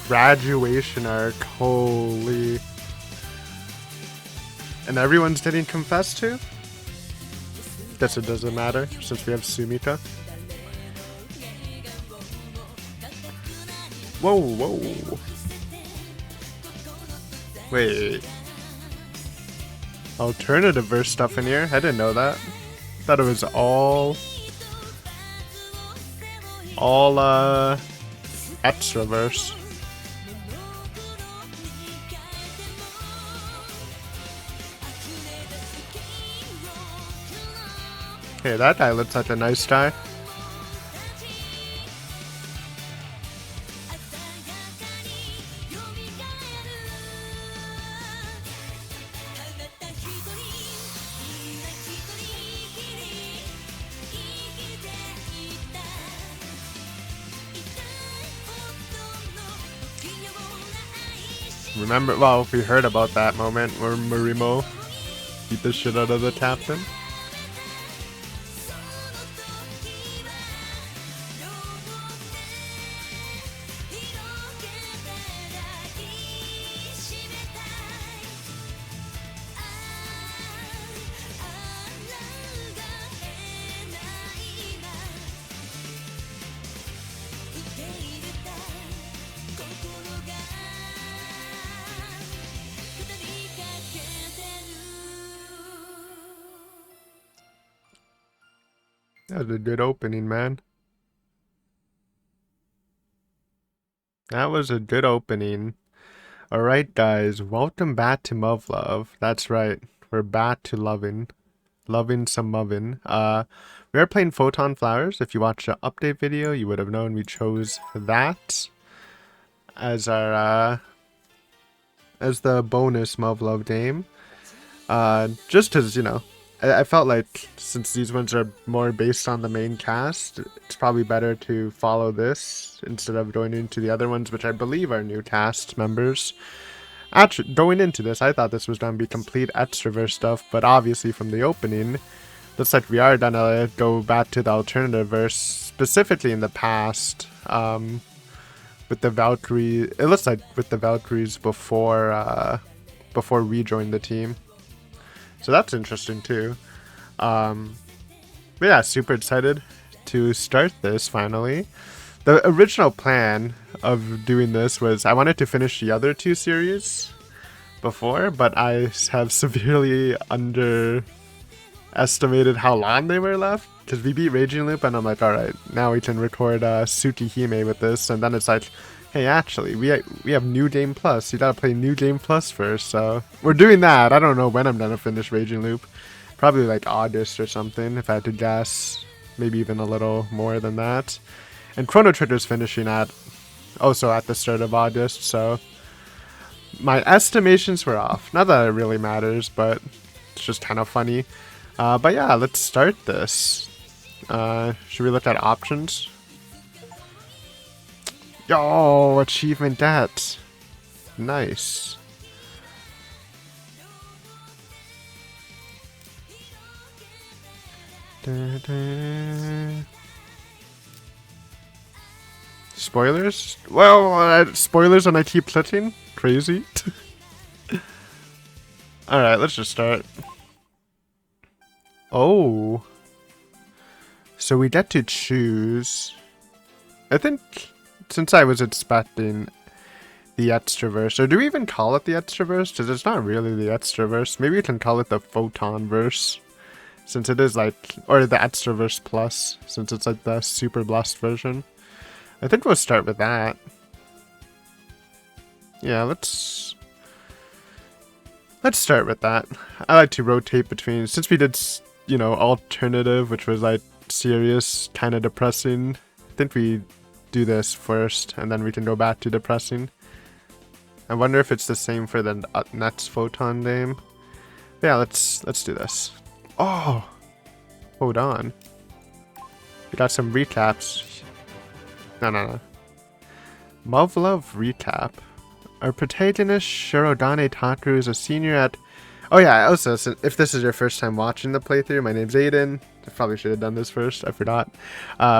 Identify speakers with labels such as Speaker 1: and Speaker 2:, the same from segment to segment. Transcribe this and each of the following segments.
Speaker 1: Graduation arc, holy. And everyone's getting confessed to? Guess it doesn't matter since we have Sumika. Whoa, whoa. Wait. Alternative verse stuff in here? I didn't know that. Thought it was all extra verse. Okay, that guy looks like a nice guy. Remember, well, we heard about that moment where Marimo beat the shit out of the captain. That was a good opening, man. That was a good opening. Alright, guys, welcome back to Muv Luv. That's right, we're back to loving some Muvin. We are playing Photonflowers. If you watched the update video, you would have known we chose that as our as the bonus Muv Luv game. Just because, you know, I felt like since these ones are more based on the main cast, it's probably better to follow this instead of going into the other ones, which I believe are new cast members. Actually, going into this, I thought this was going to be complete extraverse stuff, but obviously from the opening, looks like we are going to go back to the alternative verse, specifically in the past, with the Valkyrie. It looks like with the Valkyries before we joined the team. So that's interesting too. But yeah, super excited to start this finally. The original plan of doing this was I wanted to finish the other two series before, but I have severely underestimated how long they were left. Because we beat Raging Loop and I'm like, alright, now we can record Tsukihime with this. And then it's like, hey, actually, we have New Game Plus. You gotta play New Game Plus first, so we're doing that. I don't know when I'm gonna finish Raging Loop. Probably like August or something, if I had to guess. Maybe even a little more than that. And Chrono Trigger's finishing also at the start of August, so my estimations were off. Not that it really matters, but it's just kind of funny. But yeah, let's start this. Should we look at options? Yo, achievement that. Nice. Da, da. Spoilers? Well, spoilers and I keep clicking? Crazy. Alright, let's just start. Oh. So we get to choose. I think since I was expecting the extraverse, or do we even call it the extraverse? Because it's not really the extraverse. Maybe we can call it the Photonverse. Since it is like, or the extraverse plus, since it's like the super blessed version. I think we'll start with that. Yeah, let's start with that. I like to rotate between, since we did, you know, alternative, which was like serious, kind of depressing. I think we do this first, and then we can go back to depressing. I wonder if it's the same for the next Photon game. But yeah, let's do this. Oh, hold on. We got some recaps. No. Muv Luv recap. Our protagonist, Shirodane Takaru, is a senior at... Oh yeah, also, if this is your first time watching the playthrough, my name's Aiden. I probably should have done this first, I forgot.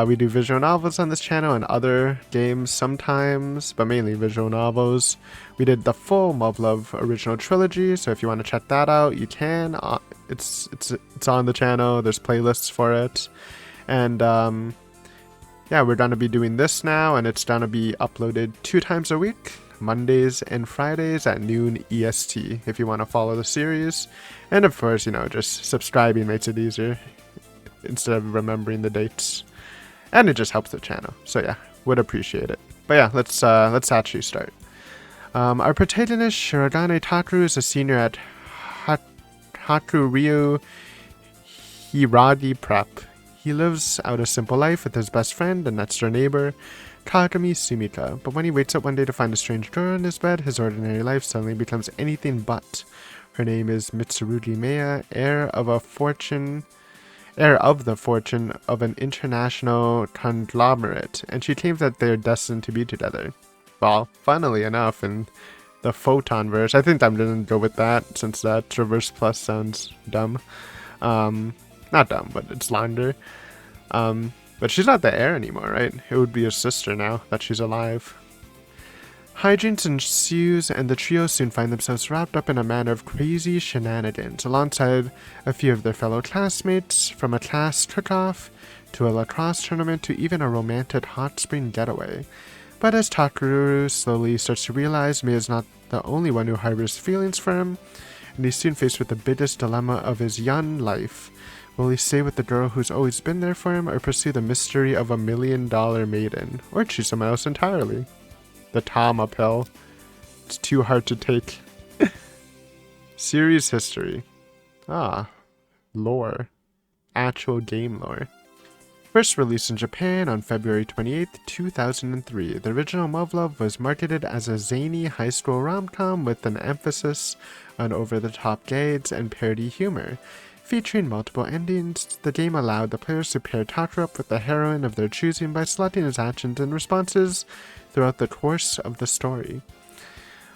Speaker 1: We do visual novels on this channel and other games sometimes, but mainly visual novels. We did the full Muv Luv original trilogy, so if you want to check that out, you can. It's on the channel, there's playlists for it. And yeah, we're going to be doing this now, and it's going to be uploaded 2 times a week, Mondays and Fridays at noon EST, if you want to follow the series. And of course, you know, just subscribing makes it easier instead of remembering the dates. And it just helps the channel. So yeah, would appreciate it. But yeah, let's actually start. Our protagonist, Shirodane Takaru, is a senior at Hakuryu Hiragi Prep. He lives out a simple life with his best friend and next door neighbor, Kagami Sumika, but when he wakes up one day to find a strange girl in his bed, his ordinary life suddenly becomes anything but. Her name is Mitsurugi Maya, heir of the fortune of an international conglomerate, and she claims that they are destined to be together. Well, funnily enough, in the Photonverse, I think I'm gonna go with that, since that Traverse Plus sounds dumb. Not dumb, but it's longer. But she's not the heir anymore, right? It would be her sister now that she's alive. Hijinks ensues, and the trio soon find themselves wrapped up in a manner of crazy shenanigans, alongside a few of their fellow classmates, from a class cook-off to a lacrosse tournament to even a romantic hot spring getaway. But as Takaru slowly starts to realize Mei is not the only one who harbors feelings for him, and he's soon faced with the biggest dilemma of his young life. Will he stay with the girl who's always been there for him, or pursue the mystery of $1 million maiden, or choose someone else entirely? The Tama pill. It's too hard to take. Series history. Lore. Actual game lore. First released in Japan on February 28, 2003, the original Muv Luv was marketed as a zany high school rom-com with an emphasis on over-the-top gags and parody humor. Featuring multiple endings, the game allowed the players to pair Takaru up with the heroine of their choosing by selecting his actions and responses throughout the course of the story.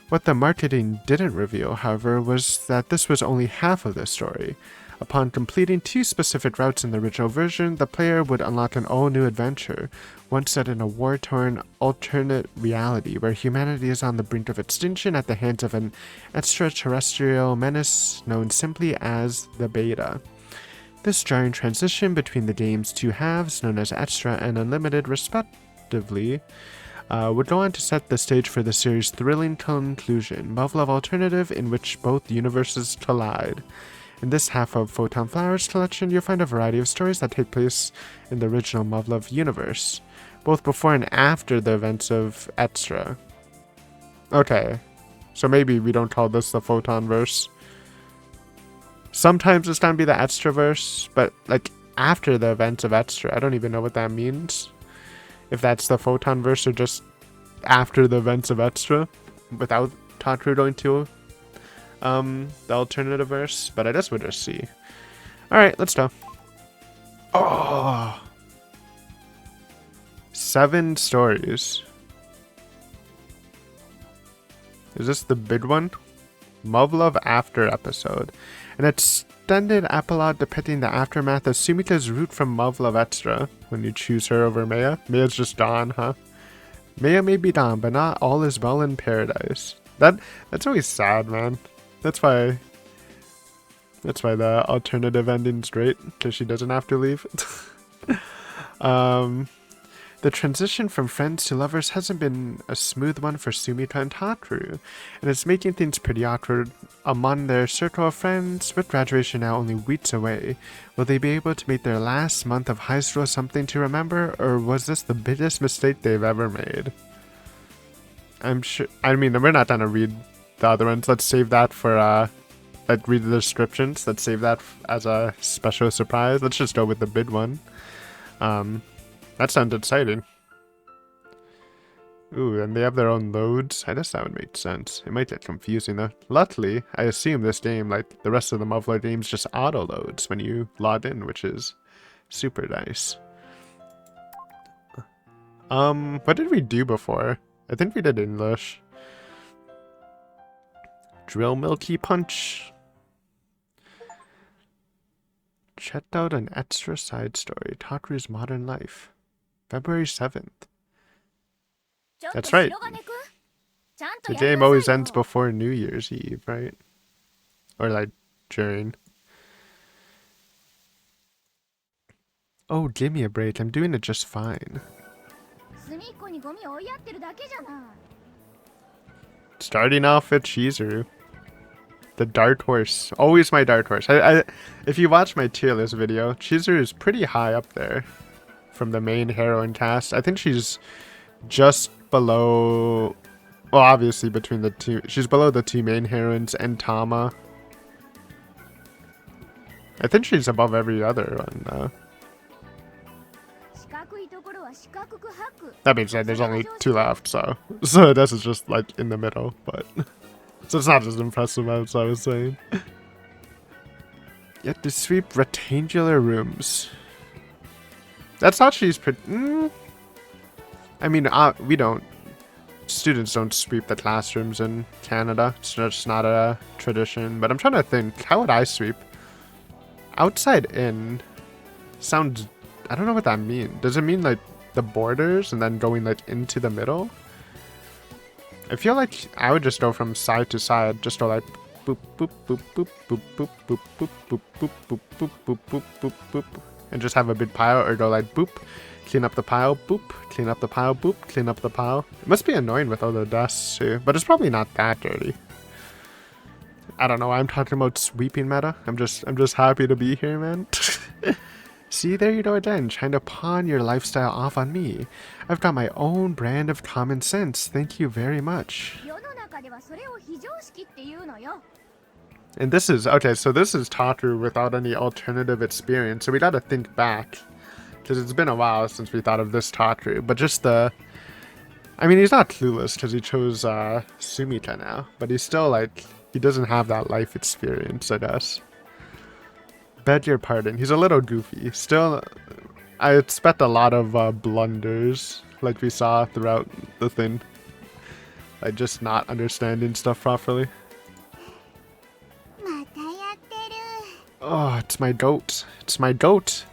Speaker 1: What the marketing didn't reveal, however, was that this was only half of the story. Upon completing 2 specific routes in the original version, the player would unlock an all-new adventure, one set in a war-torn alternate reality where humanity is on the brink of extinction at the hands of an extraterrestrial menace known simply as the Beta. This jarring transition between the game's 2 halves, known as Extra and Unlimited respectively, would go on to set the stage for the series' thrilling conclusion, Muv Luv Alternative, in which both universes collide. In this half of Photonflowers collection, you'll find a variety of stories that take place in the original Muv Luv universe, both before and after the events of Extra. Okay, so maybe we don't call this the Photonverse. Sometimes it's gonna be the Extraverse, but like after the events of Extra, I don't even know what that means. If that's the Photonverse or just after the events of Extra, without Takaru going to the alternative verse, but I guess we'll just see. Alright, let's go. Oh! 7 stories. Is this the big one? Muv Luv After episode. An extended epilogue depicting the aftermath of Sumika's route from Muv Luv Extra when you choose her over Maya. Maya's just gone, huh? Maya may be gone, but not all is well in paradise. That's always sad, man. That's why the alternative ending's great, because she doesn't have to leave. The transition from friends to lovers hasn't been a smooth one for Sumika and Takaru, and it's making things pretty awkward among their circle of friends. With graduation now only weeks away, will they be able to make their last month of high school something to remember, or was this the biggest mistake they've ever made? I'm sure, I mean, we're not gonna read the other ones. Let's save that for, read the descriptions. Let's save that as a special surprise. Let's just go with the big one. That sounds exciting. Ooh, and they have their own loads. I guess that would make sense. It might get confusing though. Luckily, I assume this game, like the rest of the Muv Luv games, just auto-loads when you log in, which is super nice. What did we do before? I think we did English. Drill Milky Punch. Check out an extra side story. Taku's Modern Life. February 7th. That's right. The game always ends before New Year's Eve, right? Or like during. Oh, give me a break. I'm doing it just fine. Starting off with Chizuru. The dark horse. Always my dark horse. If you watch my tier list video, Chizuru is pretty high up there from the main heroine cast. I think she's just below... Well, obviously between the two... She's below the two main heroines and Tama. I think she's above every other one, though. That being said, there's only two left, so this is just like in the middle, but so it's not as impressive as I was saying. You have to sweep rectangular rooms. That's not she's pretty. I mean, we don't. Students don't sweep the classrooms in Canada. It's just not a tradition. But I'm trying to think. How would I sweep? Outside in sounds. I don't know what that means. Does it mean like the borders and then going like into the middle? I feel like I would just go from side to side, just go like boop boop boop boop boop boop boop boop boop boop boop boop boop boop boop boop, and just have a big pile, or go like boop, clean up the pile, boop, clean up the pile, boop, clean up the pile. It must be annoying with all the dust too, but it's probably not that dirty. I don't know why I'm talking about sweeping meta. I'm just happy to be here, man. See, there you go again, trying to pawn your lifestyle off on me. I've got my own brand of common sense. Thank you very much. And this is, okay, so this is Taku without any alternative experience. So we gotta think back, because it's been a while since we thought of this Taku. But just the, I mean, he's not clueless because he chose Sumika now. But he's still like, he doesn't have that life experience, I guess. Beg your pardon. He's a little goofy. Still, I expect a lot of blunders, like we saw throughout the thing. Like just not understanding stuff properly. Oh, it's my goat. It's my goat.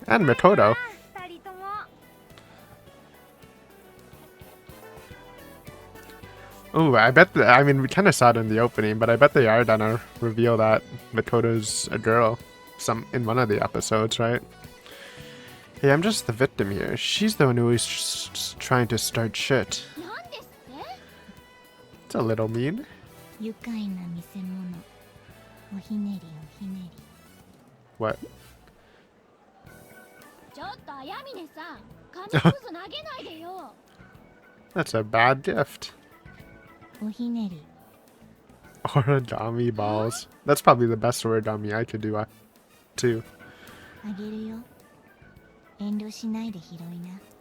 Speaker 1: And Mikoto. Ooh, I bet I mean, we kind of saw it in the opening, but I bet they are gonna reveal that Mikoto's a girl in one of the episodes, right? Hey, I'm just the victim here. She's the one who is just trying to start shit. It's a little mean. What? That's a bad gift. Origami balls. That's probably the best origami I could do, too.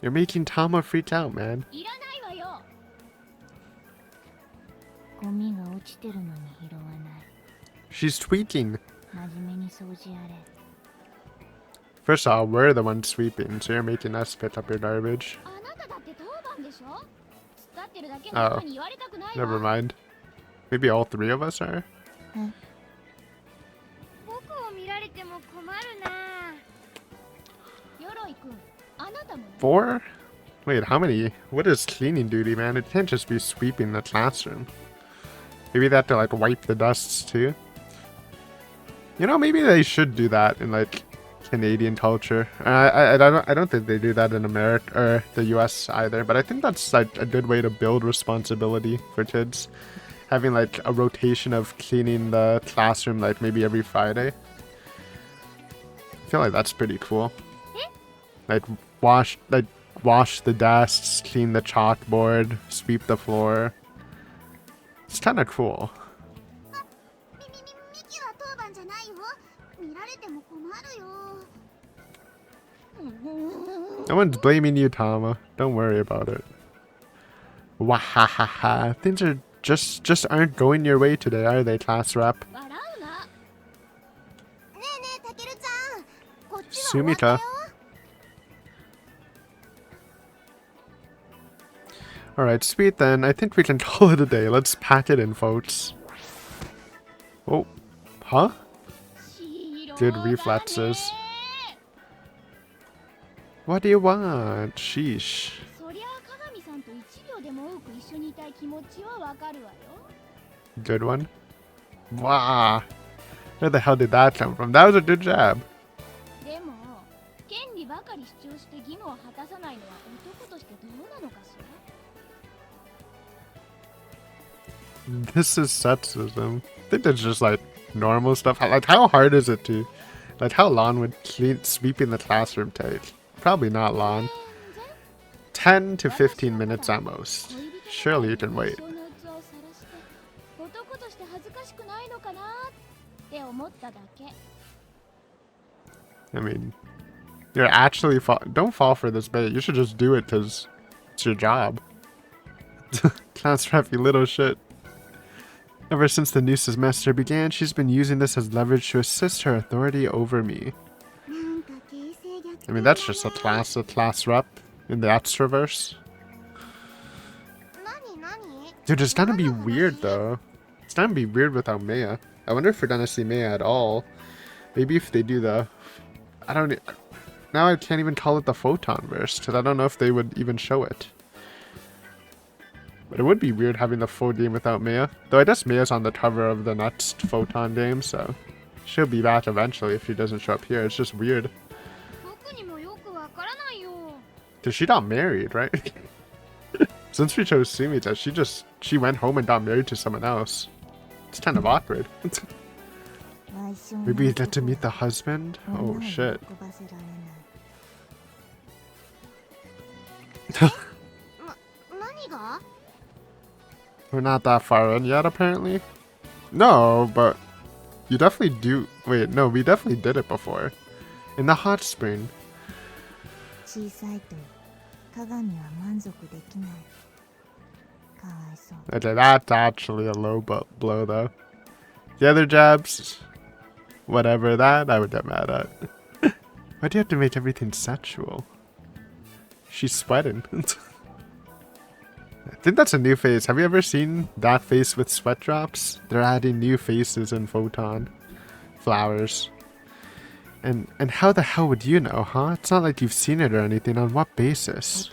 Speaker 1: You're making Tama freak out, man. She's tweaking. First of all, we're the ones sweeping, so you're making us pick up your garbage. Oh, never mind. Maybe all three of us are? Four? Wait, how many? What is cleaning duty, man? It can't just be sweeping the classroom. Maybe they have to like wipe the dusts too. You know, maybe they should do that in like Canadian culture. I don't think they do that in America or the US either, but I think that's like a good way to build responsibility for kids. Having like a rotation of cleaning the classroom like maybe every Friday. I feel like that's pretty cool. Like wash the desks, clean the chalkboard, sweep the floor. It's kind of cool. No one's blaming you, Tama. Don't worry about it. Wahahaha. Things are just aren't going your way today, are they, class rep? Sumika. Alright, sweet then. I think we can call it a day. Let's pack it in, folks. Oh. Huh? Good reflexes. What do you want? Sheesh. Good one. Wow. Where the hell did that come from? That was a good jab. This is sexism. I think that's just like normal stuff. Like, how hard is it to, like, how long would sweeping the classroom take? Probably not long. 10 to 15 minutes at most. Surely you can wait. I mean, you're actually don't fall for this bait. You should just do it because it's your job. Class rep, you little shit. Ever since the new semester began, she's been using this as leverage to assist her authority over me. I mean, that's just a class rep in the extroverse. Dude, it's gonna be weird though. It's gonna be weird without Maya. I wonder if we're gonna see Maya at all. Maybe if they do the... I don't... Now I can't even call it the Photonverse, because I don't know if they would even show it. But it would be weird having the full game without Maya. Though I guess Maya's on the cover of the next Photon game, so... She'll be back eventually if she doesn't show up here. It's just weird. Because she got married, right? Since we chose Sumita, she went home and got married to someone else. It's kind of awkward. Maybe you get to meet the husband? Oh shit. We're not that far in yet, apparently. No, but you definitely do. Wait, no, we definitely did it before. In the hot spring. Okay, that's actually a low blow, though. The other jabs, whatever that, I would get mad at. Why do you have to make everything sexual? She's sweating. I think that's a new face. Have you ever seen that face with sweat drops? They're adding new faces in Photon Flowers. And how the hell would you know, huh? It's not like you've seen it or anything. On what basis?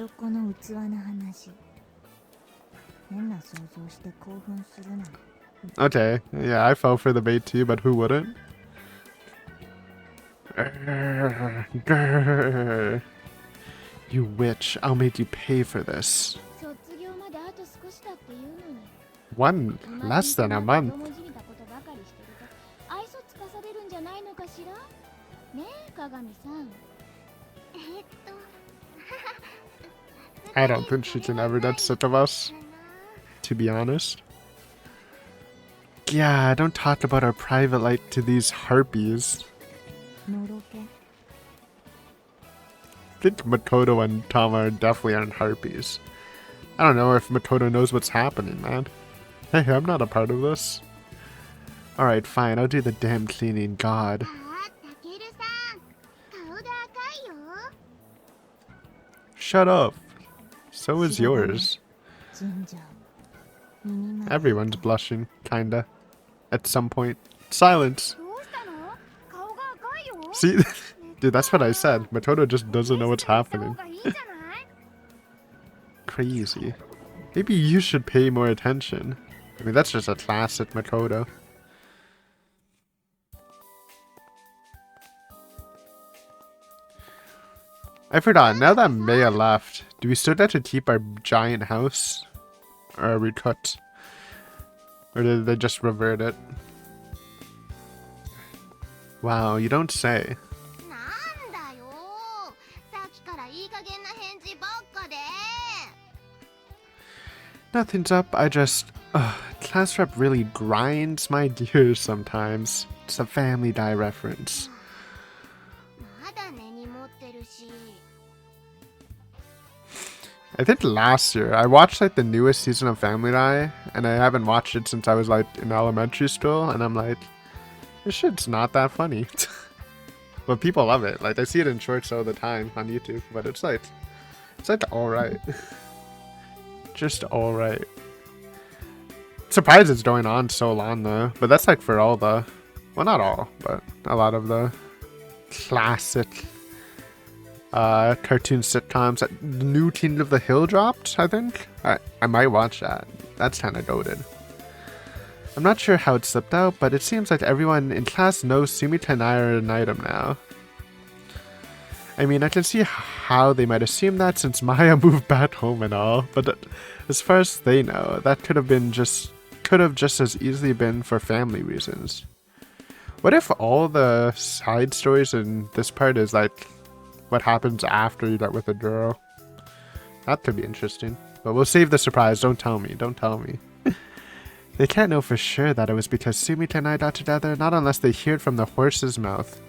Speaker 1: Okay, yeah, I fell for the bait too, but who wouldn't? You witch, I'll make you pay for this. Less than a month. I don't think she can ever get sick of us, to be honest. Yeah, don't talk about our private life to these harpies. I think Makoto and Tama are definitely aren't harpies. I don't know if Makoto knows what's happening, man. Hey, I'm not a part of this. Alright, fine, I'll do the damn cleaning, god. Shut up. So is yours. Everyone's blushing, kinda. At some point. Silence! See? Dude, that's what I said. Makoto just doesn't know what's happening. Crazy. Maybe you should pay more attention. I mean, that's just a classic Makoto. I forgot, now that Maya left, do we still have to keep our giant house? Or are we cut? Or did they just revert it? Wow, you don't say. Nothing's up, I just... class rep really grinds my gears sometimes. It's a Family Guy reference. I think last year, I watched like the newest season of Family Guy, and I haven't watched it since I was like in elementary school, and I'm like, this shit's not that funny. But people love it. Like, I see it in shorts all the time on YouTube, but it's like alright. Just alright. Surprised it's going on so long though, but that's like for all the, well not all, but a lot of the classic cartoon sitcoms. The new King of the Hill dropped, I think. I might watch that. That's kind of goated. I'm not sure how it slipped out, but it seems like everyone in class knows Sumita and I are an item now. I mean, I can see how they might assume that since Maya moved back home and all, but as far as they know, that could have just as easily been for family reasons. What if all the side stories in this part is like what happens after you get with a girl? That could be interesting. But we'll save the surprise. Don't tell me. Don't tell me. They can't know for sure that it was because Sumita and I got together, not unless they hear it from the horse's mouth.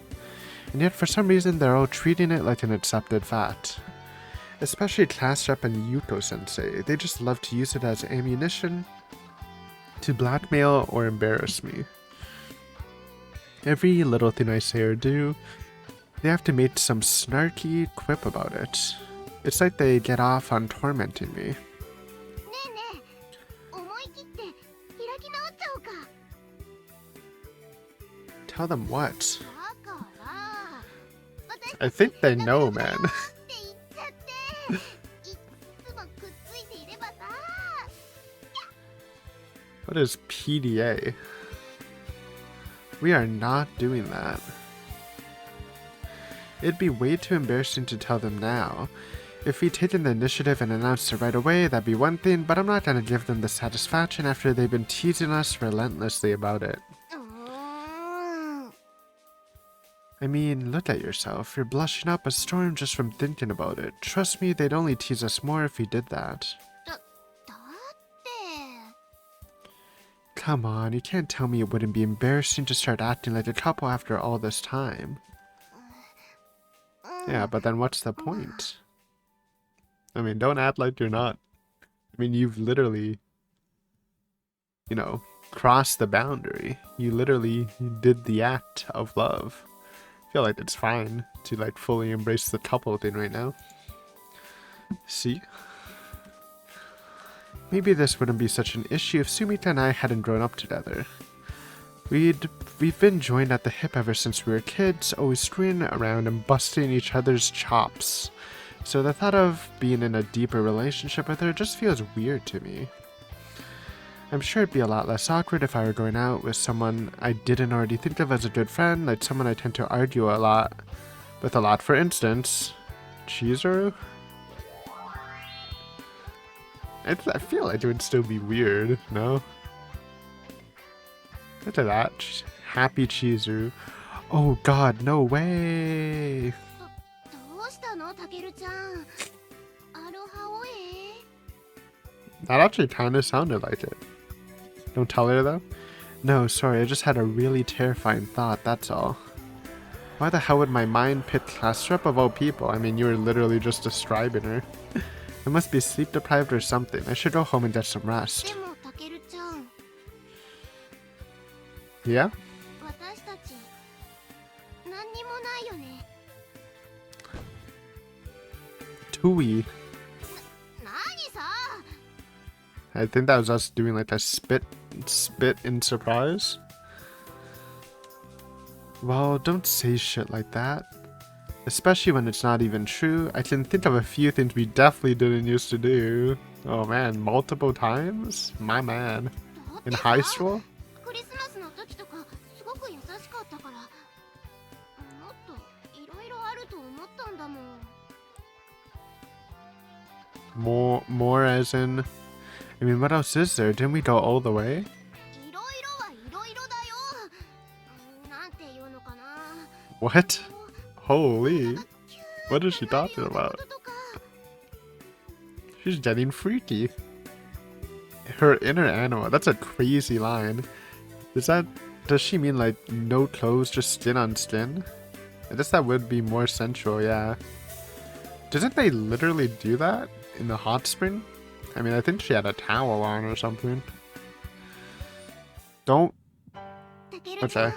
Speaker 1: And yet for some reason they're all treating it like an accepted fact. Especially class rep and Yuko-sensei. They just love to use it as ammunition to blackmail or embarrass me. Every little thing I say or do, they have to make some snarky quip about it. It's like they get off on tormenting me. Tell them what? I think they know, man. What is PDA? We are not doing that. It'd be way too embarrassing to tell them now. If we'd taken the initiative and announced it right away, that'd be one thing, but I'm not gonna give them the satisfaction after they've been teasing us relentlessly about it. I mean, look at yourself. You're blushing up a storm just from thinking about it. Trust me, they'd only tease us more if we did that. Come on, you can't tell me it wouldn't be embarrassing to start acting like a couple after all this time. Yeah, but then what's the point? I mean, don't act like you're not. I mean, you've literally, you know, crossed the boundary. You literally did the act of love. I feel like it's fine to like fully embrace the couple thing right now. See? Maybe this wouldn't be such an issue if Sumita and I hadn't grown up together. We've been joined at the hip ever since we were kids, always screwing around and busting each other's chops. So the thought of being in a deeper relationship with her just feels weird to me. I'm sure it'd be a lot less awkward if I were going out with someone I didn't already think of as a good friend, like someone I tend to argue a lot with. For instance, Chizuru? I feel like it would still be weird, no? Look at that. Happy Chizuru. Oh god, no way! That actually kind of sounded like it. Don't tell her though? No, sorry, I just had a really terrifying thought, that's all. Why the hell would my mind pick class rep of all people? I mean, you were literally just describing her. I must be sleep deprived or something. I should go home and get some rest. Yeah? Tui. I think that was us doing like a spit in surprise. Well, don't say shit like that. Especially when it's not even true. I can think of a few things we definitely didn't used to do. Oh man, multiple times? My man. In high school? More as in... I mean, what else is there? Didn't we go all the way? What? Holy. What is she talking about? She's getting freaky. Her inner animal. That's a crazy line. Does she mean like no clothes, just skin on skin? I guess that would be more sensual, yeah. Doesn't they literally do that in the hot spring? I mean, I think she had a towel on or something. Don't. Okay.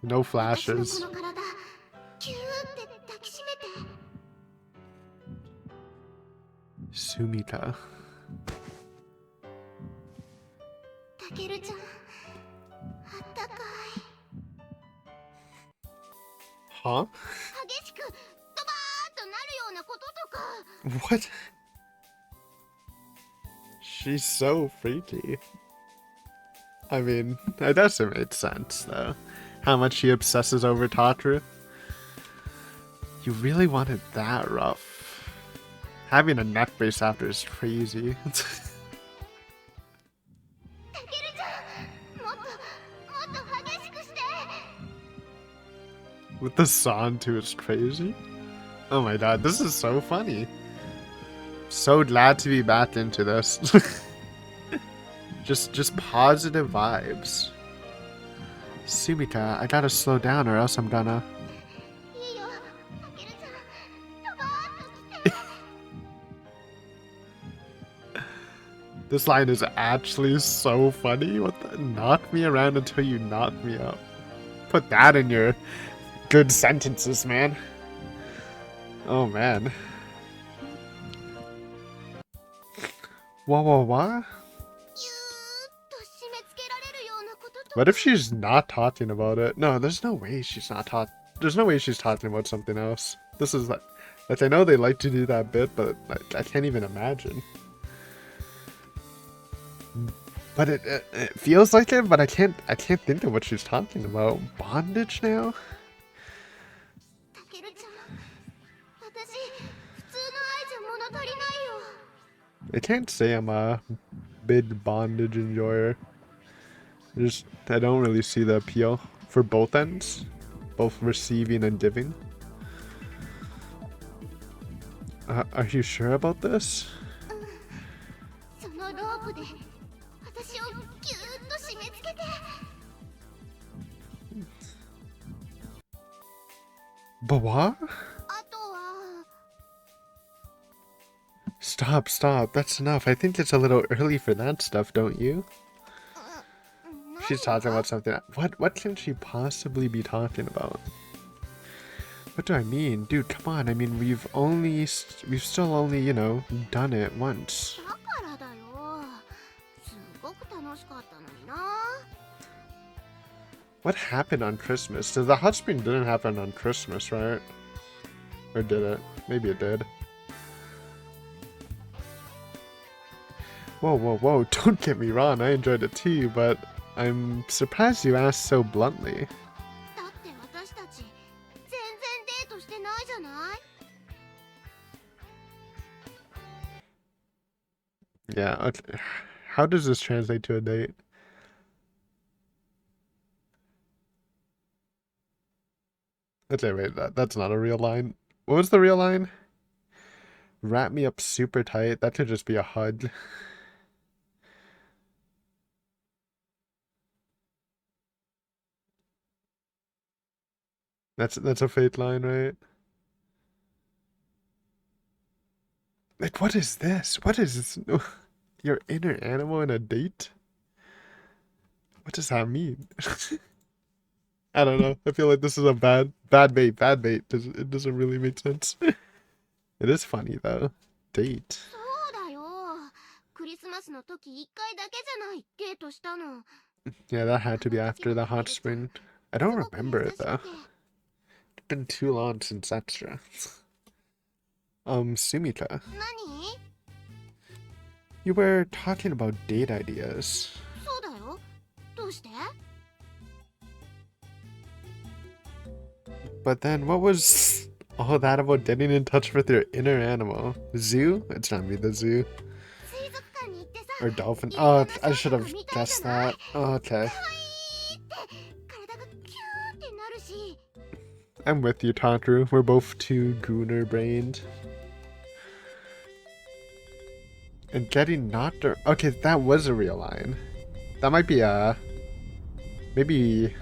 Speaker 1: No flashes. Sumika. Huh? What? She's so freaky. I mean, that doesn't make sense, though. How much she obsesses over Tatru. You really want it that rough. Having a neck brace after is crazy. With the song too, it's crazy. Oh my god, this is so funny. So glad to be back into this. just positive vibes. Sumika, I gotta slow down or else I'm gonna... This line is actually so funny. What the? Knock me around until you knock me up. Put that in your good sentences, man. Oh, man. What? What if she's not talking about it? No, there's no way she's not talking. There's no way she's talking about something else. This is like I know they like to do that bit, but I can't even imagine. But it feels like it, but I can't think of what she's talking about. Bondage now? I can't say I'm a big bondage enjoyer. I don't really see the appeal for both ends, both receiving and giving. Are you sure about this? But what? Stop. That's enough. I think it's a little early for that stuff, don't you? She's talking about something. What can she possibly be talking about? What do I mean? Dude, come on. I mean, we've still only, you know, done it once. What happened on Christmas? So the hot spring didn't happen on Christmas, right? Or did it? Maybe it did. Whoa. Don't get me wrong. I enjoyed it too, but I'm surprised you asked so bluntly. Yeah, okay. How does this translate to a date? Okay, wait, that's not a real line. What was the real line? Wrap me up super tight. That could just be a hug. That's a fake line, right? Like, what is this? What is this? Your inner animal in a date? What does that mean? I don't know. I feel like this is a bad bait. It doesn't really make sense. It is funny though. Date. Yeah, that had to be after the hot spring. I don't remember it though. It's been too long since extra. Sumika. You were talking about date ideas. But then what was all that about getting in touch with your inner animal? Zoo? It's not me, the zoo. Or dolphin. Oh, I should have guessed that. Oh, okay. I'm with you, Tatru. We're both too gooner-brained. And getting knocked or... Okay, that was a real line. That might be a... Maybe...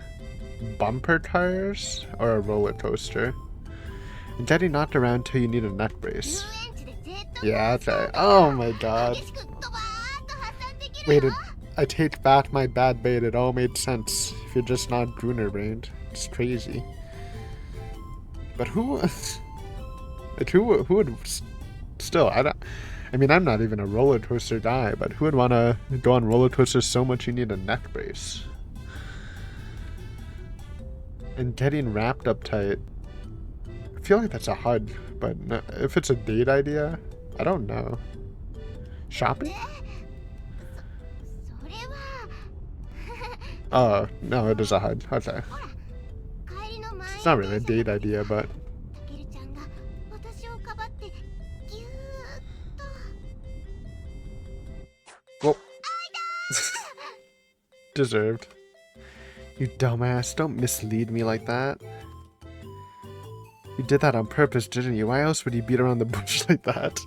Speaker 1: bumper tires? Or a roller coaster. And getting knocked around till you need a neck brace. Yeah, okay. Oh my god. Wait, I take back my bad bait. It all made sense. If you're just not gooner-brained. It's crazy. But who... like, who would... Still, I mean, I'm not even a roller coaster guy, but who would want to go on roller coasters so much you need a neck brace? And getting wrapped up tight. feel like that's a HUD, but no, if it's a date idea, I don't know. Shopping? Oh, no, it is a HUD. Okay. It's not really a date idea, but... Well... Deserved. You dumbass, don't mislead me like that. You did that on purpose, didn't you? Why else would you beat around the bush like that?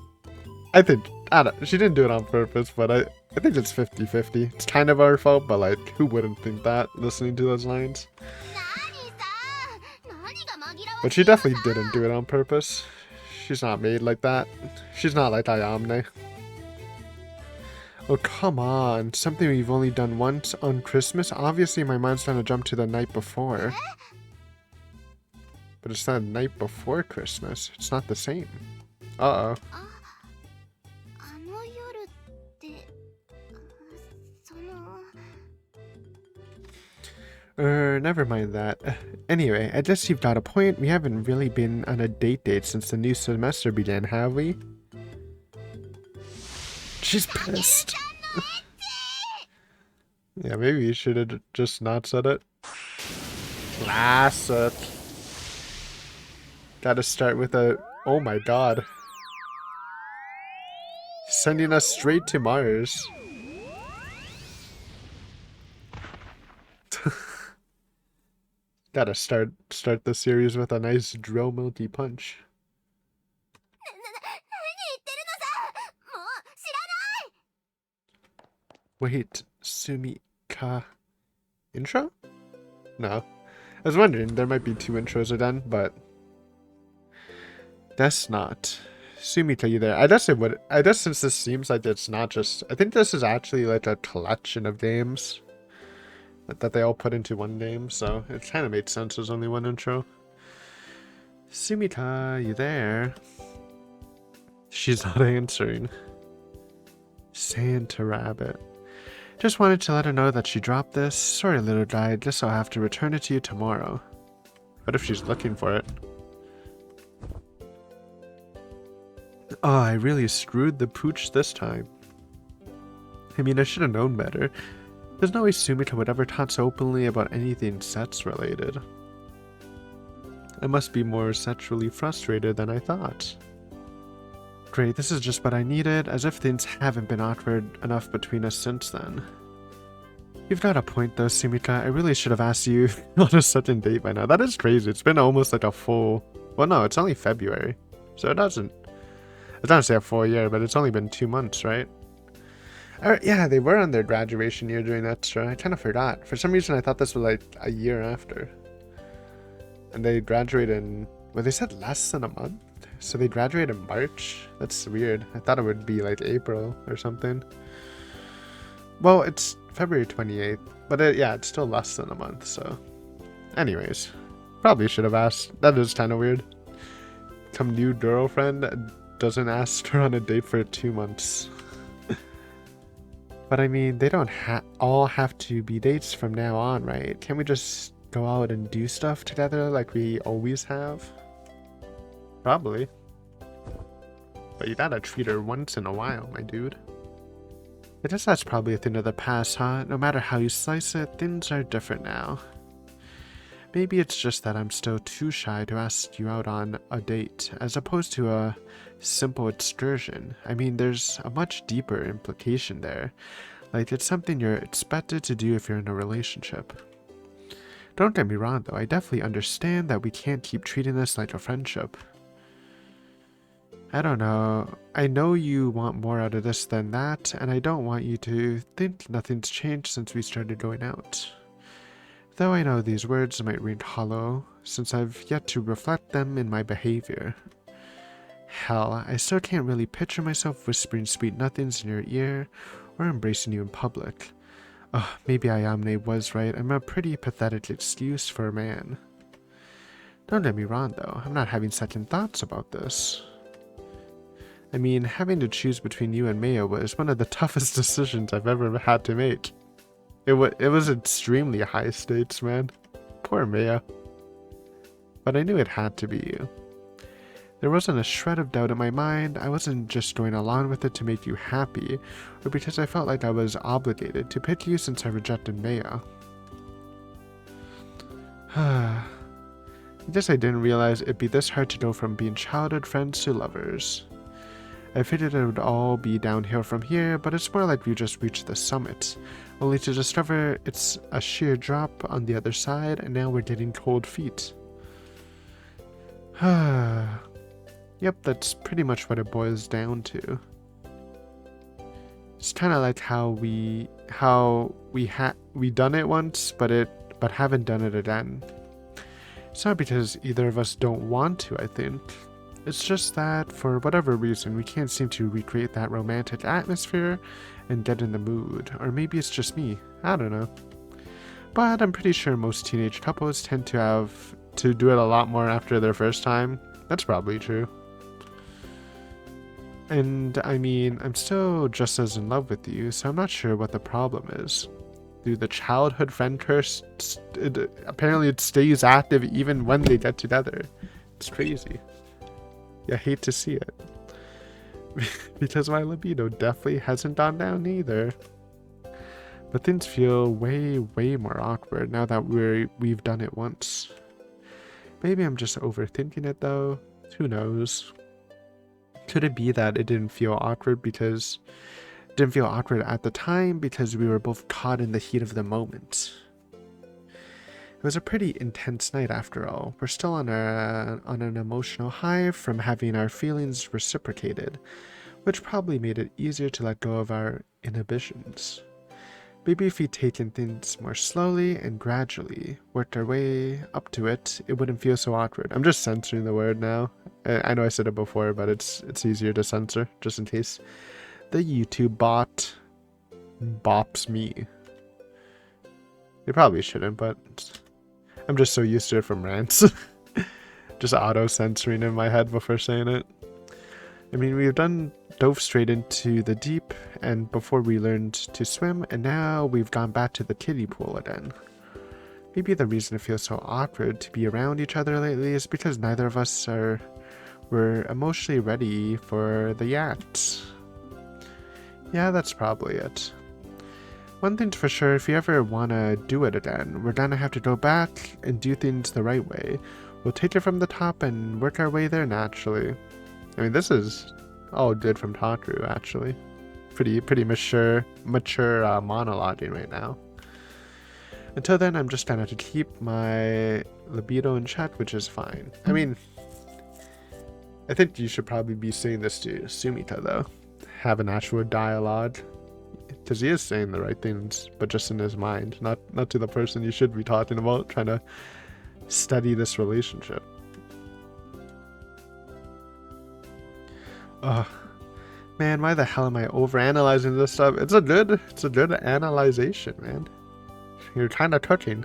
Speaker 1: I don't, she didn't do it on purpose, but I think it's 50-50. It's kind of our fault, but like, who wouldn't think that, listening to those lines? But she definitely didn't do it on purpose. She's not made like that. She's not like Ayamne. Oh, come on. Something we've only done once on Christmas? Obviously, my mind's trying to jump to the night before. But it's not the night before Christmas. It's not the same. Uh-oh. Never mind that. Anyway, I guess you've got a point. We haven't really been on a date since the new semester began, have we? She's pissed. Yeah, maybe you should have just not said it. Classic. Gotta start with a... Oh my god. Sending us straight to Mars. Gotta start the series with a nice drill milky punch. Wait, Sumika... Intro? No. I was wondering, there might be 2 intros are done, but... That's not. Sumika, you there? I guess since this seems like it's not just... I think this is actually like a collection of games that they all put into one game, so it kind of made sense as only one intro. Sumika, you there? She's not answering. Santa Rabbit. Just wanted to let her know that she dropped this. Sorry, little guy, guess I'll have to return it to you tomorrow. What if she's looking for it? Oh, I really screwed the pooch this time. I mean, I should have known better. There's no way Sumika would ever talk openly about anything sex related. I must be more sexually frustrated than I thought. Great, this is just what I needed, as if things haven't been awkward enough between us since then. You've got a point though, Sumika. I really should have asked you on a certain date by now. That is crazy. It's been almost like a full... Well, no, it's only February. So it doesn't... It's not to say a full year, but it's only been 2 months, right? Yeah, they were on their graduation year during that, so I kind of forgot. For some reason, I thought this was like a year after. And they graduated in... Well, they said less than a month? So they graduated in March? That's weird. I thought it would be like April or something. Well, it's February 28th. But yeah, it's still less than a month, so... Anyways. Probably should have asked. That is kind of weird. Some new girlfriend doesn't ask her on a date for 2 months. But I mean, they don't all have to be dates from now on, right? Can't we just go out and do stuff together like we always have? Probably. But you gotta treat her once in a while, my dude. I guess that's probably a thing of the past, huh? No matter how you slice it, things are different now. Maybe it's just that I'm still too shy to ask you out on a date, as opposed to a simple excursion. I mean, there's a much deeper implication there. Like, it's something you're expected to do if you're in a relationship. Don't get me wrong, though. I definitely understand that we can't keep treating this like a friendship. I don't know. I know you want more out of this than that, and I don't want you to think nothing's changed since we started going out. Though I know these words might ring hollow, since I've yet to reflect them in my behavior. Hell, I still can't really picture myself whispering sweet nothings in your ear, or embracing you in public. Oh, maybe Ayamne was right. I'm a pretty pathetic excuse for a man. Don't get me wrong, though. I'm not having second thoughts about this. I mean, having to choose between you and Maya was one of the toughest decisions I've ever had to make. It was extremely high stakes, man. Poor Maya. But I knew it had to be you. There wasn't a shred of doubt in my mind. I wasn't just going along with it to make you happy, or because I felt like I was obligated to pick you since I rejected Maya. I guess I didn't realize it'd be this hard to go from being childhood friends to lovers. I figured it would all be downhill from here, but it's more like we just reached the summit, only to discover it's a sheer drop on the other side, and now we're getting cold feet. Yep, that's pretty much what it boils down to. It's kind of like how we done it once, but haven't done it again. It's not because either of us don't want to, I think. It's just that, for whatever reason, we can't seem to recreate that romantic atmosphere and get in the mood. Or maybe it's just me. I don't know. But I'm pretty sure most teenage couples tend to do it a lot more after their first time. That's probably true. And I mean, I'm still just as in love with you, so I'm not sure what the problem is. Dude, the childhood friend curse, apparently it stays active even when they get together. It's crazy. I hate to see it. Because my libido definitely hasn't gone down either. But things feel way, way more awkward now that we've done it once. Maybe I'm just overthinking it though. Who knows? Could it be that it didn't feel awkward at the time because we were both caught in the heat of the moment? It was a pretty intense night after all. We're still on an emotional high from having our feelings reciprocated, which probably made it easier to let go of our inhibitions. Maybe if we'd taken things more slowly and gradually worked our way up to it, it wouldn't feel so awkward. I'm just censoring the word now. I know I said it before, but it's easier to censor, just in case the YouTube bot bops me. You probably shouldn't, but I'm just so used to it from rants. Just auto-censoring in my head before saying it. I mean, we've dove straight into the deep, and before we learned to swim, and now we've gone back to the kiddie pool again. Maybe the reason it feels so awkward to be around each other lately is because neither of us were emotionally ready for the yachts. Yeah, that's probably it. One thing's for sure, if you ever want to do it again, we're gonna have to go back and do things the right way. We'll take it from the top and work our way there naturally. I mean, this is all good from Takaru, actually. Pretty mature monologuing right now. Until then, I'm just gonna have to keep my libido in check, which is fine. I mean, I think you should probably be saying this to Sumita, though. Have an actual dialogue. Because he is saying the right things, but just in his mind, not to the person you should be talking about, trying to study this relationship. Ugh. Man, why the hell am I overanalyzing this stuff? It's a good analyzation, man. You're kind of touching.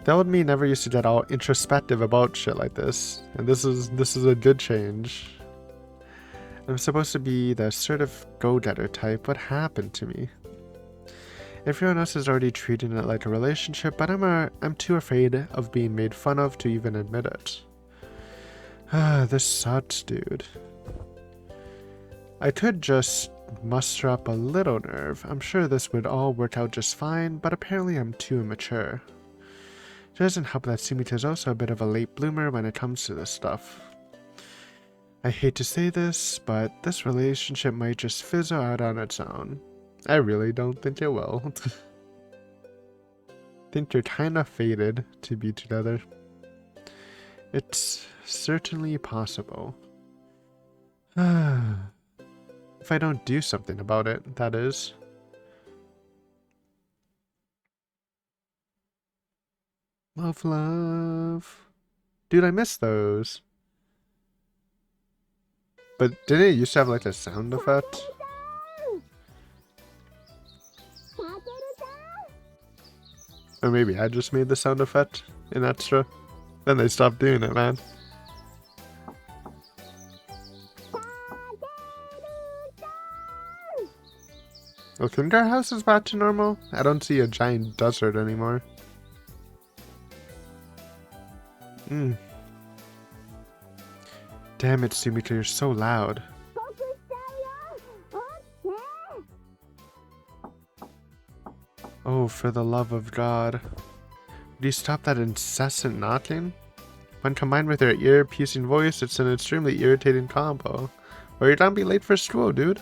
Speaker 1: That would me never used to get all introspective about shit like this, and this is a good change. I'm supposed to be the assertive go-getter type. What happened to me? Everyone else is already treating it like a relationship, but I'm too afraid of being made fun of to even admit it. This sucks, dude. I could just muster up a little nerve. I'm sure this would all work out just fine, but apparently I'm too immature. It doesn't help that Sumita's also a bit of a late bloomer when it comes to this stuff. I hate to say this, but this relationship might just fizzle out on its own. I really don't think it will. Think you're kinda fated to be together. It's certainly possible. If I don't do something about it, that is. Muv Luv. Dude, I miss those. But didn't it used to have like a sound effect? Or maybe I just made the sound effect in extra. Then they stopped doing it, man. I think our house is back to normal. I don't see a giant desert anymore. Damn it, Sumito, you're so loud. Oh, for the love of God. Would you stop that incessant knocking? When combined with her ear-piercing voice, it's an extremely irritating combo. Or you're gonna be late for school, dude.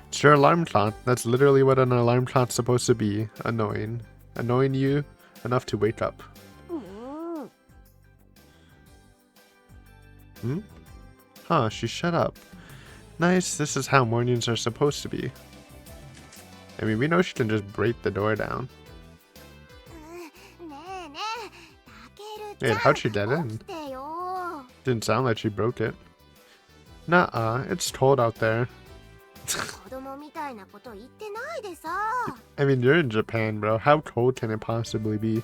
Speaker 1: It's your alarm clock. That's literally what an alarm clock's supposed to be. Annoying. Annoying you enough to wake up. Hmm? Huh, she shut up. Nice, this is how mornings are supposed to be. I mean, we know she can just break the door down. Wait, how'd she get in? Didn't sound like she broke it. Nuh-uh, it's cold out there. I mean, you're in Japan, bro. How cold can it possibly be?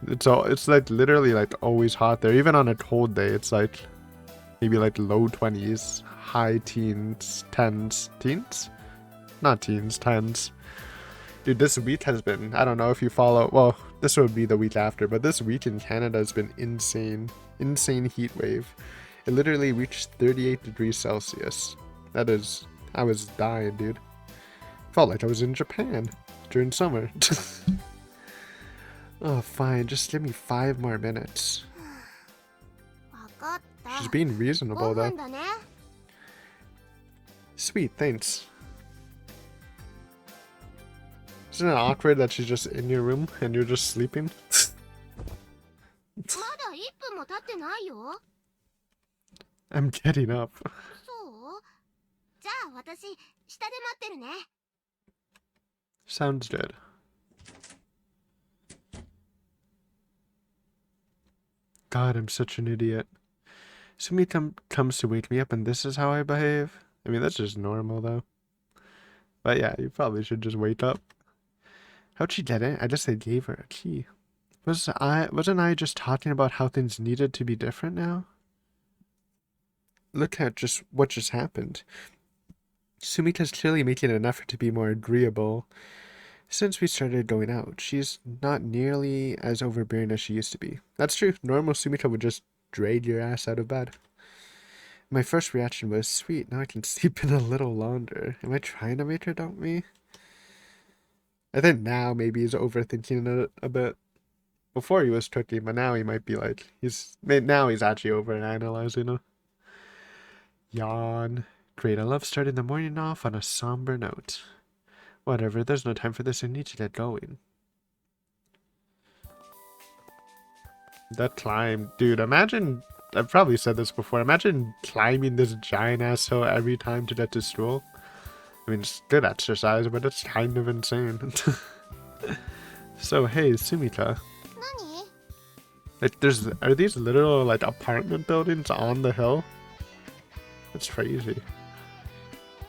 Speaker 1: It's like literally like always hot there. Even on a cold day, it's like maybe like low 20s, high teens, tens. Teens? Not teens, tens. Dude, this week has been, I don't know if you follow, well, this would be the week after, but this week in Canada has been insane. Insane heat wave. It literally reached 38 degrees Celsius. That is, I was dying, dude. Felt like I was in Japan during summer. Oh, fine, just give me 5 more minutes. She's being reasonable, though. Sweet, thanks. Isn't it awkward that she's just in your room and you're just sleeping? I'm getting up. Sounds good. God, I'm such an idiot. Sumi comes to wake me up and this is how I behave? I mean, that's just normal, though. But yeah, you probably should just wake up. How'd she get it? I guess they gave her a key. Wasn't I just talking about how things needed to be different now? Look at what just happened. Sumita's clearly making an effort to be more agreeable. Since we started going out, she's not nearly as overbearing as she used to be. That's true. Normal Sumita would just drag your ass out of bed. My first reaction was, sweet, now I can sleep in a little longer. Am I trying to make her dump me? I think now maybe he's overthinking it a bit. Before he was tricky, but now he might be like, now he's actually overanalyzing it. Yawn. Great, I love starting the morning off on a somber note. Whatever, there's no time for this, I need to get going. That climb, dude, imagine, I've probably said this before, imagine climbing this giant ass hill every time to get to school. I mean, it's good exercise, but it's kind of insane. So, hey, Sumita. Like, are these literal, like, apartment buildings on the hill? That's crazy.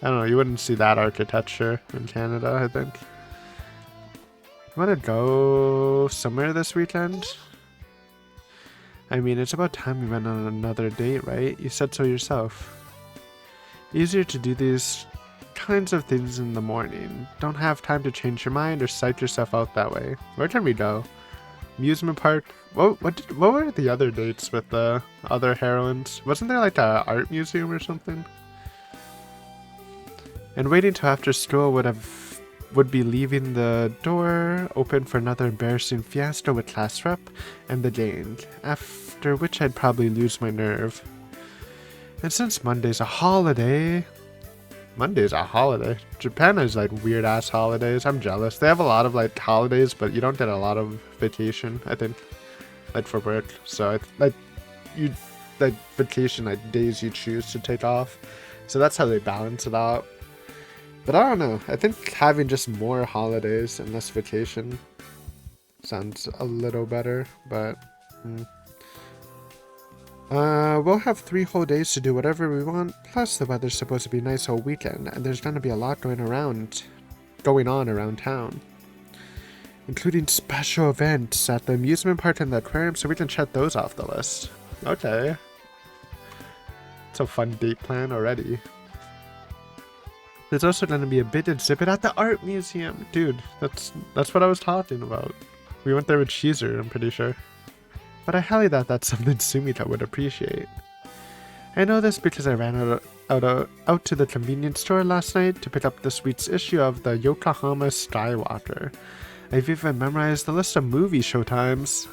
Speaker 1: I don't know, you wouldn't see that architecture in Canada, I think. You wanna go somewhere this weekend? I mean, it's about time we went on another date, right? You said so yourself. Easier to do these kinds of things in the morning. Don't have time to change your mind or psych yourself out that way. Where can we go? Amusement park? What were the other dates with the other heroines? Wasn't there like a art museum or something? And waiting till after school would be leaving the door open for another embarrassing fiasco with class rep and the gang, after which I'd probably lose my nerve. And since Monday's a holiday... Japan has like weird ass holidays. I'm jealous. They have a lot of like holidays, but you don't get a lot of vacation, I think. Like for work. So it's like vacation like days you choose to take off. So that's how they balance it out. But I don't know. I think having just more holidays and less vacation sounds a little better, but we'll have 3 whole days to do whatever we want, plus the weather's supposed to be nice all weekend, and there's gonna be a lot going on around town. Including special events at the amusement park and the aquarium, so we can check those off the list. Okay. It's a fun date plan already. There's also gonna be a big exhibit at the art museum. Dude, that's what I was talking about. We went there with Cheezer, I'm pretty sure. But I highly doubt that's something Sumita would appreciate. I know this because I ran out to the convenience store last night to pick up this week's issue of the Yokohama Skywalker. I've even memorized the list of movie showtimes.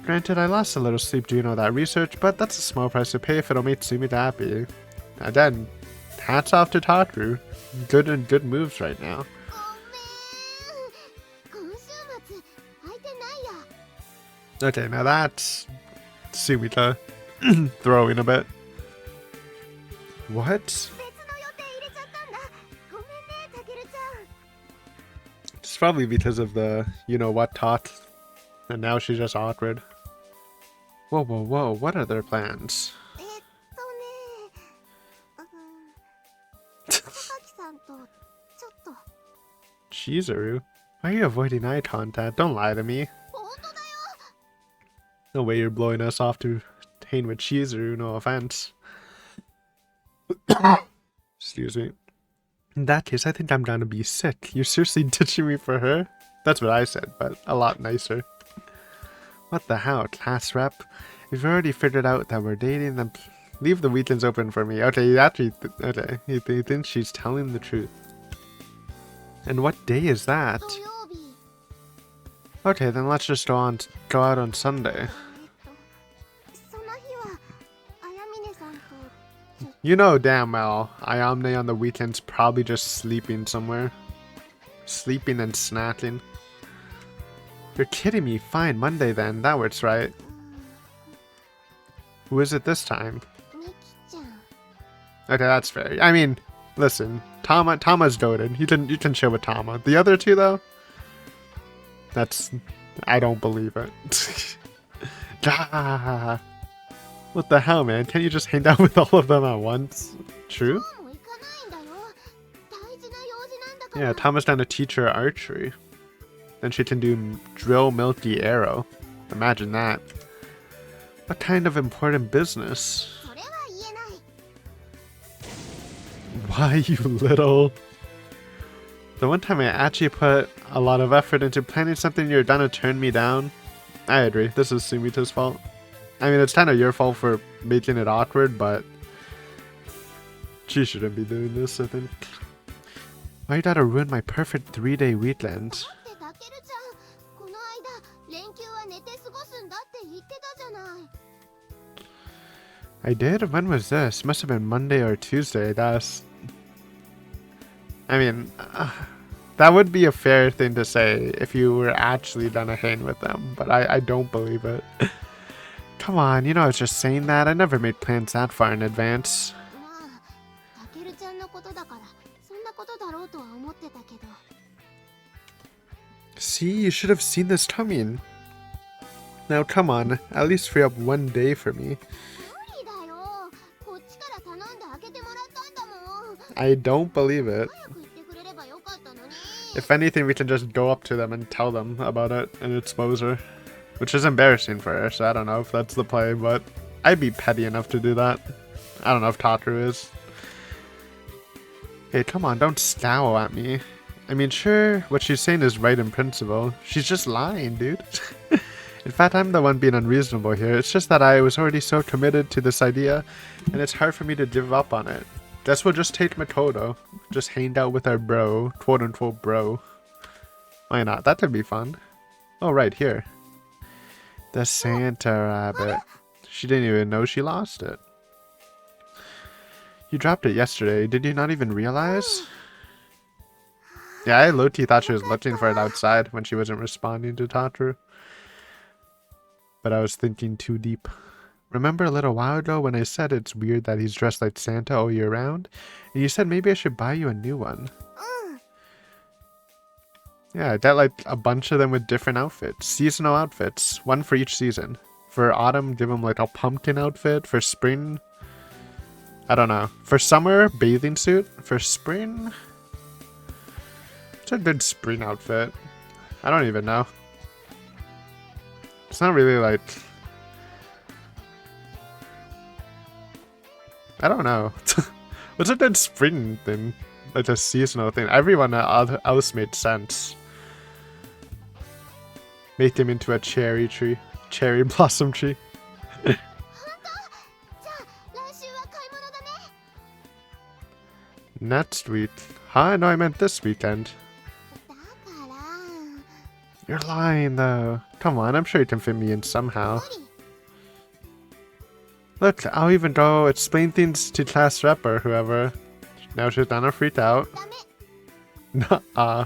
Speaker 1: Granted, I lost a little sleep doing all that research, but that's a small price to pay if it'll make Sumi happy. Again, hats off to Takeru. Good moves right now. Okay, now that's Sumita throwing a bit. What? It's probably because of the you-know-what talk, and now she's just awkward. Whoa, whoa, whoa, what are their plans? Chizuru? Why are you avoiding eye contact? Don't lie to me. No way you're blowing us off to hang with Chizuru, no offense. Excuse me. In that case, I think I'm gonna be sick. You're seriously ditching me for her? That's what I said, but a lot nicer. What the hell, class rep? If you've already figured out that we're dating, then leave the weekends open for me. Okay, you actually, okay, you think she's telling the truth. And what day is that? Okay, then let's just go out on Sunday. You know damn well, Ayamne on the weekends probably just sleeping somewhere. Sleeping and snacking. You're kidding me. Fine, Monday then. That works, right? Who is it this time? Okay, that's fair. I mean, listen. Tama's goated. You can chill with Tama. The other two, though? I don't believe it. Gah! What the hell, man? Can't you just hang out with all of them at once? True? Yeah, Tama's down to teach her archery. Then she can do drill Milky Arrow. Imagine that. What kind of important business? Why, you little... The one time I actually put a lot of effort into planning something, you're gonna turn me down? I agree, this is Sumita's fault. I mean, it's kind of your fault for making it awkward, but... She shouldn't be doing this, I think. Why you gotta ruin my perfect 3-day weekend? I did? When was this? Must have been Monday or Tuesday, that's... I mean, that would be a fair thing to say if you were actually gonna hang with them, but I don't believe it. Come on, you know I was just saying that. I never made plans that far in advance. See, you should have seen this coming. Now come on, at least free up one day for me. I don't believe it. If anything, we can just go up to them and tell them about it and expose her. Which is embarrassing for her, so I don't know if that's the play, but I'd be petty enough to do that. I don't know if Takeru is. Hey, come on, don't scowl at me. I mean, sure, what she's saying is right in principle. She's just lying, dude. In fact, I'm the one being unreasonable here. It's just that I was already so committed to this idea, and it's hard for me to give up on it. Guess we'll just take Makoto. Just hang out with our bro. Quote-unquote bro. Why not? That could be fun. Oh, right, here. The Santa rabbit. She didn't even know she lost it. You dropped it yesterday. Did you not even realize? Yeah, I low-key thought she was looking for it outside when she wasn't responding to Takeru. But I was thinking too deep. Remember a little while ago when I said it's weird that he's dressed like Santa all year round? And you said maybe I should buy you a new one. Yeah, I got like a bunch of them with different outfits. Seasonal outfits. One for each season. For autumn, give him like a pumpkin outfit. For spring, I don't know. For summer, bathing suit. For spring, it's a good spring outfit. I don't even know. It's not really like... I don't know. What's a good spring thing? Like a seasonal thing. Everyone else made sense. Make him into a cherry tree. Cherry blossom tree. Next week. Huh? No, I meant this weekend. You're lying, though. Come on, I'm sure you can fit me in somehow. Look, I'll even go explain things to class rep or whoever. Now she's gonna freak out. Nuh-uh.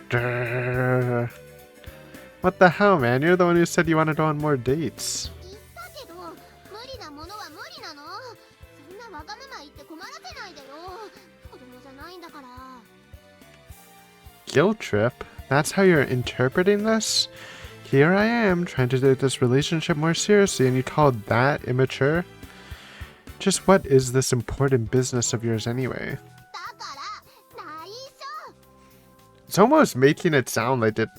Speaker 1: Durr. What the hell, man? You're the one who said you want to go on more dates. Guilt trip? That's how you're interpreting this? Here I am, trying to take this relationship more seriously, and you call that immature? Just what is this important business of yours anyway? It's almost making it sound like it.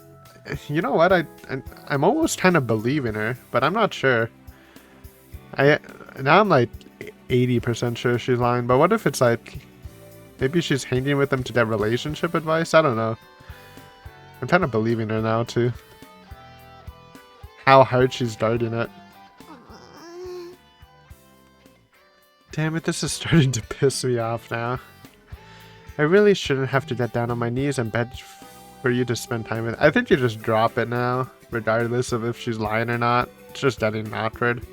Speaker 1: You know what? I'm almost kind of believing her, but I'm not sure. Now I'm like 80% sure she's lying, but what if it's like maybe she's hanging with them to get relationship advice? I don't know. I'm kind of believing her now too. How hard she's darting it. Damn it, this is starting to piss me off now. I really shouldn't have to get down on my knees and beg for you to spend time with. I think you just drop it now, regardless of if she's lying or not. It's just getting awkward.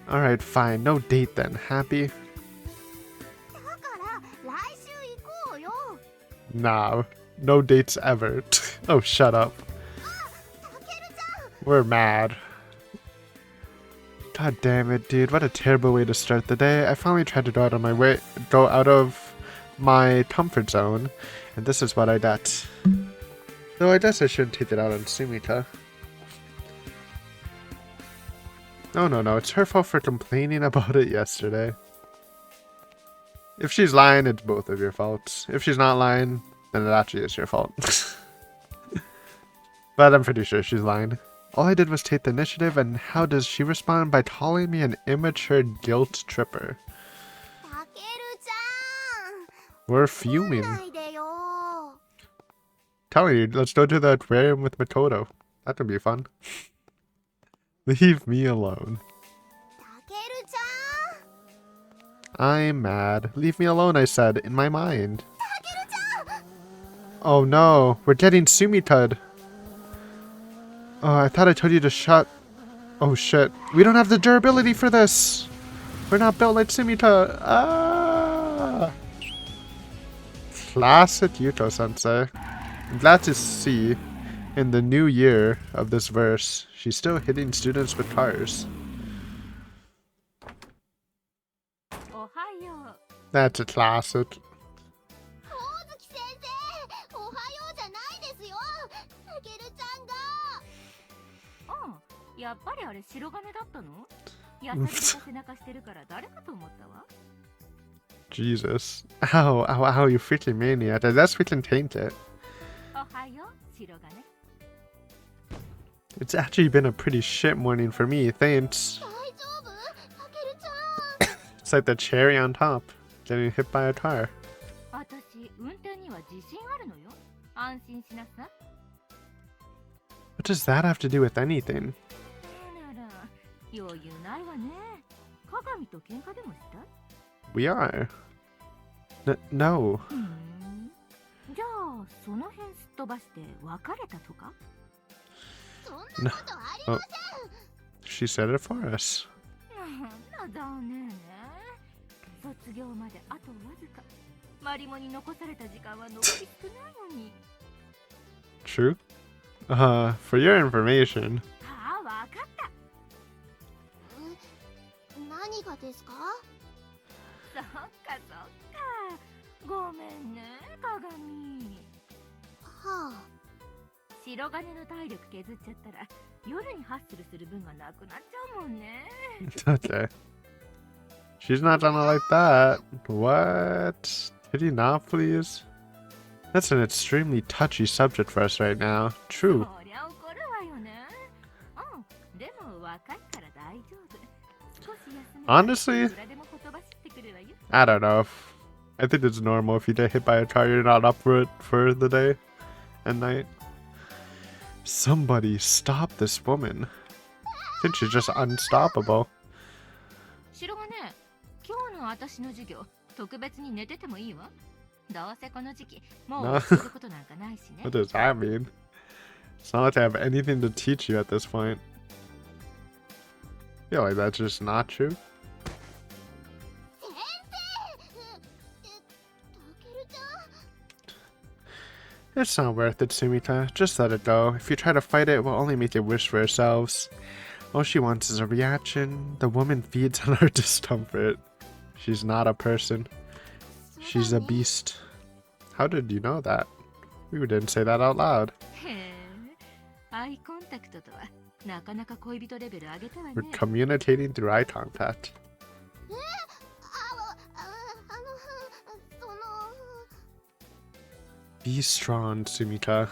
Speaker 1: Alright, fine. No date then. Happy? Nah. No dates ever. Oh, shut up. We're mad. God damn it, dude. What a terrible way to start the day. I finally tried to go out of my comfort zone, and this is what I got. Though I guess I shouldn't take it out on Sumika. No, it's her fault for complaining about it yesterday. If she's lying, it's both of your faults. If she's not lying, then it actually is your fault. But I'm pretty sure she's lying. All I did was take the initiative, and how does she respond? By calling me an immature guilt tripper. We're fuming. Telling you, let's go to the aquarium with Makoto. That could be fun. Leave me alone. I'm mad. Leave me alone, I said, in my mind. Oh no, we're getting Sumitud. Oh, I thought I told you to shut. Oh shit. We don't have the durability for this. We're not built like Sumita. Ah! Classic Yuto-sensei. I'm glad to see in the new year of this verse, she's still hitting students with cars. That's a classic. Jesus. Ow, you freaking maniac. That's freaking tainted. It's actually been a pretty shit morning for me, thanks. It's like the cherry on top, getting hit by a car. What does that have to do with anything? We are. No. No. Oh. She said it for us. True. For your information. Okay. She's not gonna like that. What? Could you not, please? That's an extremely touchy subject for us right now. True. Honestly, I don't know. I think it's normal if you get hit by a car, you're not up for it for the day and night. Somebody stop this woman. I think she's just unstoppable. No. What does that mean? It's not like I have anything to teach you at this point. Yeah, like that's just not true. It's not worth it, Sumita. Just let it go. If you try to fight it, we'll only make it worse for ourselves. All she wants is a reaction. The woman feeds on our discomfort. She's not a person. She's a beast. How did you know that? We didn't say that out loud. We're communicating through eye contact. Be strong, Sumika.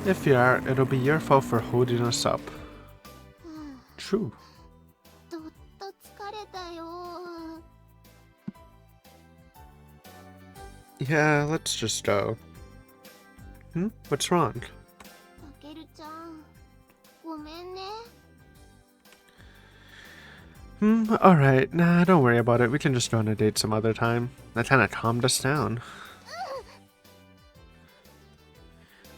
Speaker 1: If you are, it'll be your fault for holding us up. True. Yeah, let's just go. What's wrong? Alright. Nah, don't worry about it. We can just go on a date some other time. That kinda calmed us down.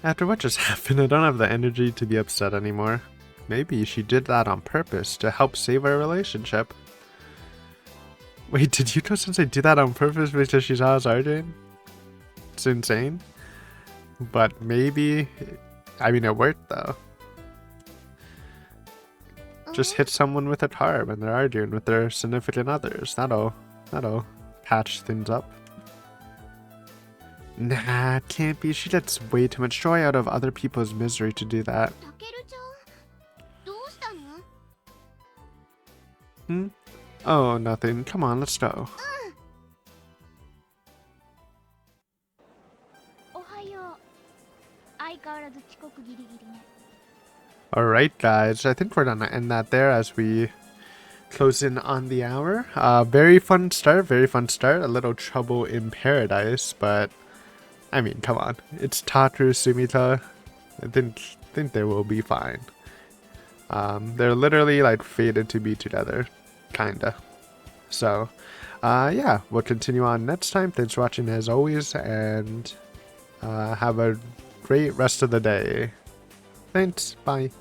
Speaker 1: After what just happened, I don't have the energy to be upset anymore. Maybe she did that on purpose to help save our relationship. Wait, did Yuto-sensei do that on purpose because she saw us arguing? It's insane. But maybe... I mean, it worked though. Just hit someone with a car when they're arguing with their significant others. That'll patch things up. Nah, it can't be. She gets way too much joy out of other people's misery to do that. Oh, nothing. Come on, let's go. Alright guys, I think we're gonna end that there as we close in on the hour. Very fun start. A little trouble in paradise, but I mean, come on. It's Tataru, Sumita. I think they will be fine. They're literally like fated to be together. Kinda. So, yeah, we'll continue on next time. Thanks for watching as always, and have a great rest of the day. Thanks. Bye.